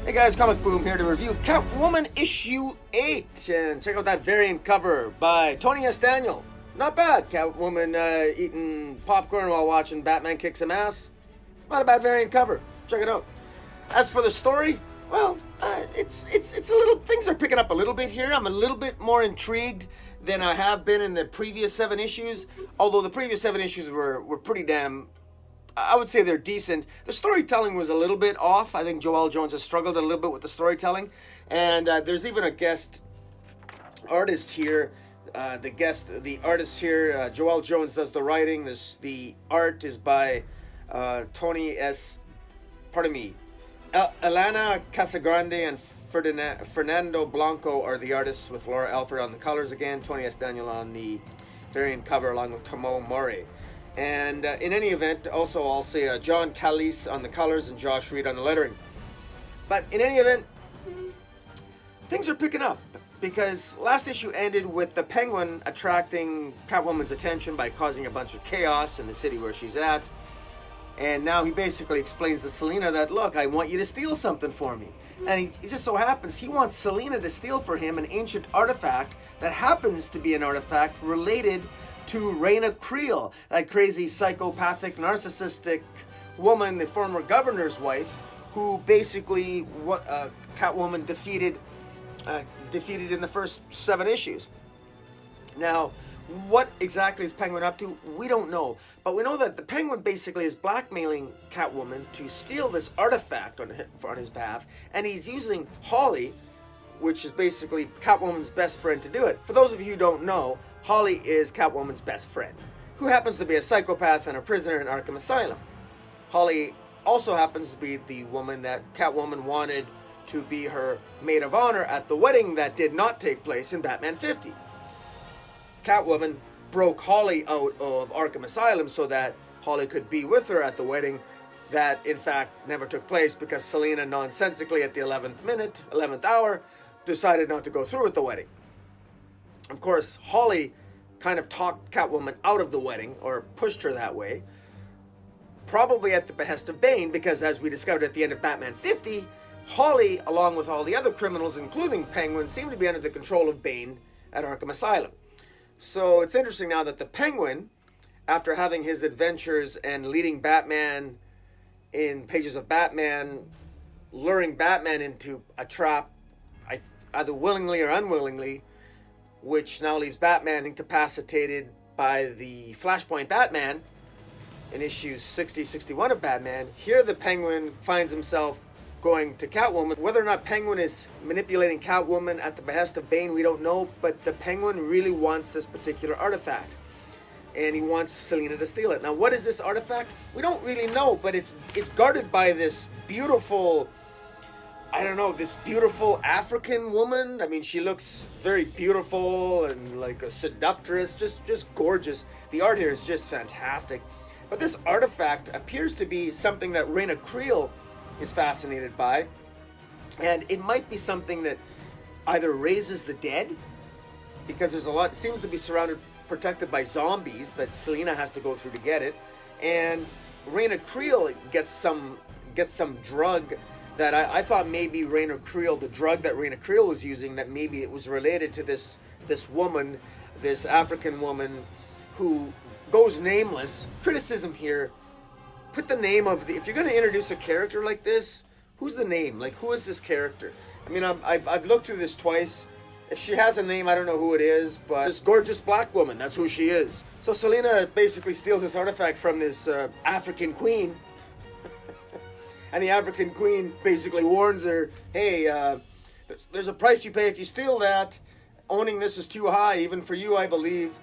Hey guys, Comic Boom here to review Catwoman issue 8, and check out that variant cover by Tony S. Daniel. Not bad. Catwoman eating popcorn while watching Batman kick some ass. Not a bad variant cover. Check it out. As for the story, well, it's a little, things are picking up a little bit here. I'm a little bit more intrigued than I have been in the previous 7 issues. Although the previous 7 issues were pretty damn, I would say they're decent. The storytelling was a little bit off. I think Joelle Jones has struggled a little bit with the storytelling. And there's even a guest artist here. The artist here, Joelle Jones does the writing. The art is by Tony S. Pardon me. Elena Casagrande and Fernando Blanco are the artists, with Laura Alford on the colors again. Tony S. Daniel on the variant cover along with Tomo Mori. And in any event, also I'll say John Calise on the colors and Josh Reed on the lettering. But in any event, things are picking up, because last issue ended with the Penguin attracting Catwoman's attention by causing a bunch of chaos in the city where she's at. And now he basically explains to Selina that, look, I want you to steal something for me. And it just so happens he wants Selina to steal for him an ancient artifact that happens to be an artifact related to Raina Creel, that crazy psychopathic narcissistic woman, the former governor's wife, who basically Catwoman defeated in the first 7 issues. Now, what exactly is Penguin up to? We don't know. But we know that the Penguin basically is blackmailing Catwoman to steal this artifact on his behalf, and he's using Holly, which is basically Catwoman's best friend, to do it. For those of you who don't know, Holly is Catwoman's best friend, who happens to be a psychopath and a prisoner in Arkham Asylum. Holly also happens to be the woman that Catwoman wanted to be her maid of honor at the wedding that did not take place in Batman 50. Catwoman broke Holly out of Arkham Asylum so that Holly could be with her at the wedding that in fact never took place, because Selina nonsensically at the 11th hour decided not to go through with the wedding. Of course, Holly kind of talked Catwoman out of the wedding, or pushed her that way, probably at the behest of Bane, because as we discovered at the end of Batman 50, Holly, along with all the other criminals, including Penguin, seemed to be under the control of Bane at Arkham Asylum. So it's interesting now that the Penguin, after having his adventures and leading Batman in Pages of Batman, luring Batman into a trap, either willingly or unwillingly, which now leaves Batman incapacitated by the Flashpoint Batman in issues 60-61 of Batman. Here the Penguin finds himself going to Catwoman. Whether or not Penguin is manipulating Catwoman at the behest of Bane, we don't know, but the Penguin really wants this particular artifact, and he wants Selina to steal it. Now, what is this artifact? We don't really know, but it's guarded by this beautiful, this beautiful African woman. I mean, she looks very beautiful and like a seductress, just gorgeous. The art here is just fantastic. But this artifact appears to be something that Raina Creel is fascinated by, and it might be something that either raises the dead, because there's it seems to be protected by zombies that Selina has to go through to get it, and Raina Creel gets some drug that I thought maybe Raina Creel, the drug that Raina Creel was using, that maybe it was related to this woman, this African woman who goes nameless. Criticism here: put the name of if you're going to introduce a character like this, who's the name? Like, who is this character? I mean, I've looked through this twice. If she has a name, I don't know who it is, but this gorgeous black woman, that's who she is. So Selina basically steals this artifact from this African queen, and the African queen basically warns her, hey, there's a price you pay if you steal that. Owning this is too high, even for you, I believe.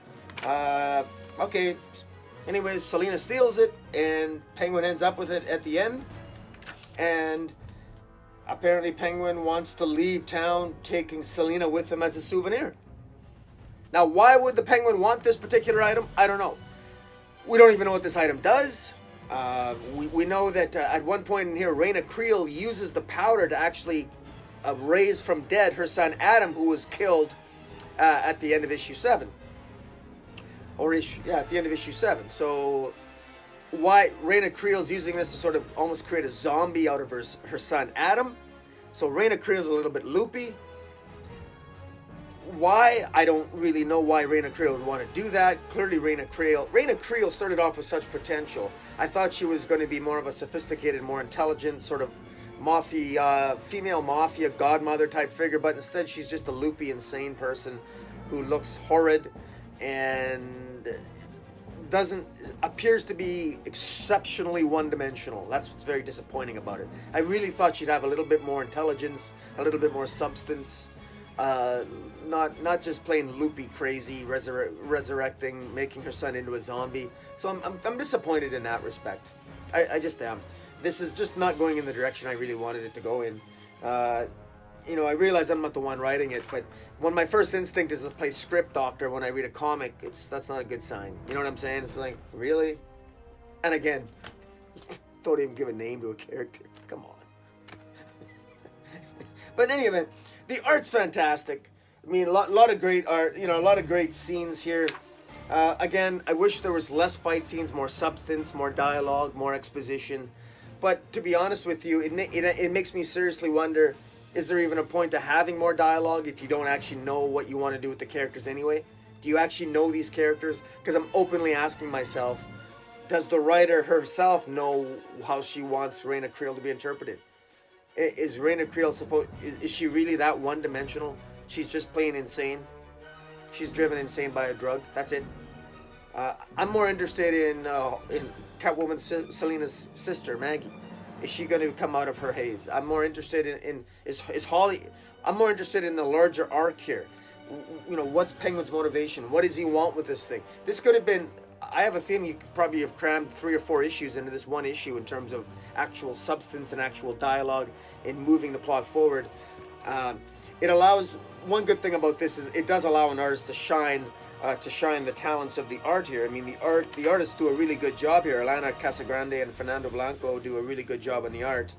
Okay. Anyways, Selina steals it, and Penguin ends up with it at the end. And apparently Penguin wants to leave town, taking Selina with him as a souvenir. Now, why would the Penguin want this particular item? I don't know. We don't even know what this item does. We know that at one point in here, Raina Creel uses the powder to actually raise from dead her son Adam, who was killed at the end of issue 7. At the end of issue 7. So why Raina Creel's using this to sort of almost create a zombie out of her son Adam. So Raina Creel's a little bit loopy. Why? I don't really know why Raina Creel would want to do that. Clearly Raina Creel started off with such potential. I thought she was going to be more of a sophisticated, more intelligent, sort of female mafia godmother type figure, but instead she's just a loopy, insane person who looks horrid and appears to be exceptionally one-dimensional. That's what's very disappointing about it. I really thought she'd have a little bit more intelligence, a little bit more substance, not just plain loopy, crazy, resurrecting, making her son into a zombie. So I'm disappointed in that respect. I just am. This is just not going in the direction I really wanted it to go in. I realize I'm not the one writing it, but when my first instinct is to play script doctor when I read a comic, that's not a good sign. You know what I'm saying? It's like, really? And again, don't even give a name to a character. Come on. But in any event, the art's fantastic. I mean, a lot of great art, a lot of great scenes here. Again, I wish there was less fight scenes, more substance, more dialogue, more exposition. But to be honest with you, it makes me seriously wonder, is there even a point to having more dialogue if you don't actually know what you want to do with the characters anyway? Do you actually know these characters? Because I'm openly asking myself, does the writer herself know how she wants Raina Creel to be interpreted? Is Raina Creel is she really that one-dimensional? She's just plain insane? She's driven insane by a drug? That's it? I'm more interested in Catwoman Selina's sister, Maggie. Is she going to come out of her haze? I'm more interested is Holly. I'm more interested in the larger arc here. What's Penguin's motivation? What does he want with this thing? This could have been. I have a feeling you could probably have crammed 3 or 4 issues into this one issue in terms of actual substance and actual dialogue in moving the plot forward. It allows. One good thing about this is it does allow an artist to shine the talents of the art here. I mean, the artists do a really good job here. Alana Casagrande and Fernando Blanco do a really good job on the art.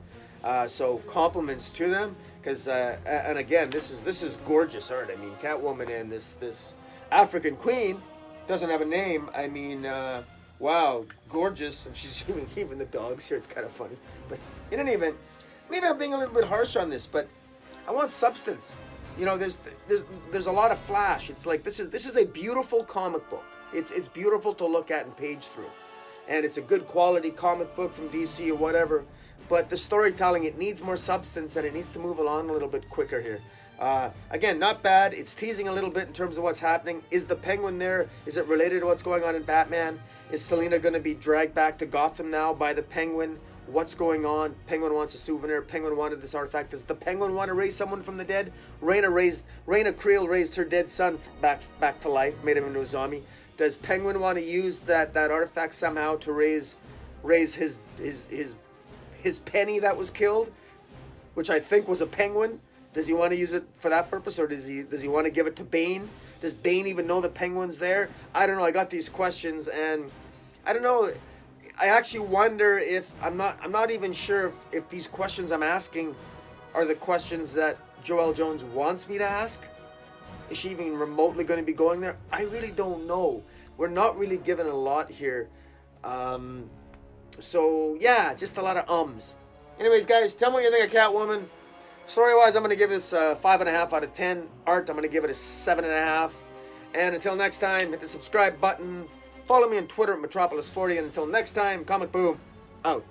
So compliments to them, because and again, this is gorgeous art. I mean, Catwoman and this African queen doesn't have a name. I mean, wow, gorgeous, and she's doing even the dogs here. It's kind of funny, but in any event, maybe I'm being a little bit harsh on this, but I want substance. There's a lot of flash. It's like this is a beautiful comic book. It's beautiful to look at and page through, and it's a good quality comic book from DC or whatever. But the storytelling, it needs more substance, and it needs to move along a little bit quicker here. Again, not bad. It's teasing a little bit in terms of what's happening. Is the Penguin there? Is it related to what's going on in Batman? Is Selina going to be dragged back to Gotham now by the Penguin? What's going on? Penguin wants a souvenir. Penguin wanted this artifact. Does the Penguin want to raise someone from the dead? Raina Creel raised her dead son back to life, made him into a zombie. Does Penguin want to use that artifact somehow to raise his penny that was killed, which I think was a penguin? Does he want to use it for that purpose, or does he want to give it to Bane? Does Bane even know the Penguin's there? I don't know. I got these questions, and I don't know. I actually wonder if I'm not even sure if these questions I'm asking are the questions that Joelle Jones wants me to ask. Is she even remotely going to be going there? I really don't know. We're not really given a lot here. So yeah, just a lot of ums. Anyways, guys, tell me what you think of Catwoman. Story-wise, I'm going to give this 5.5 out of 10. Art, I'm going to give it a 7.5. And until next time, hit the subscribe button. Follow me on Twitter at Metropolis40. And until next time, Comic Boom out.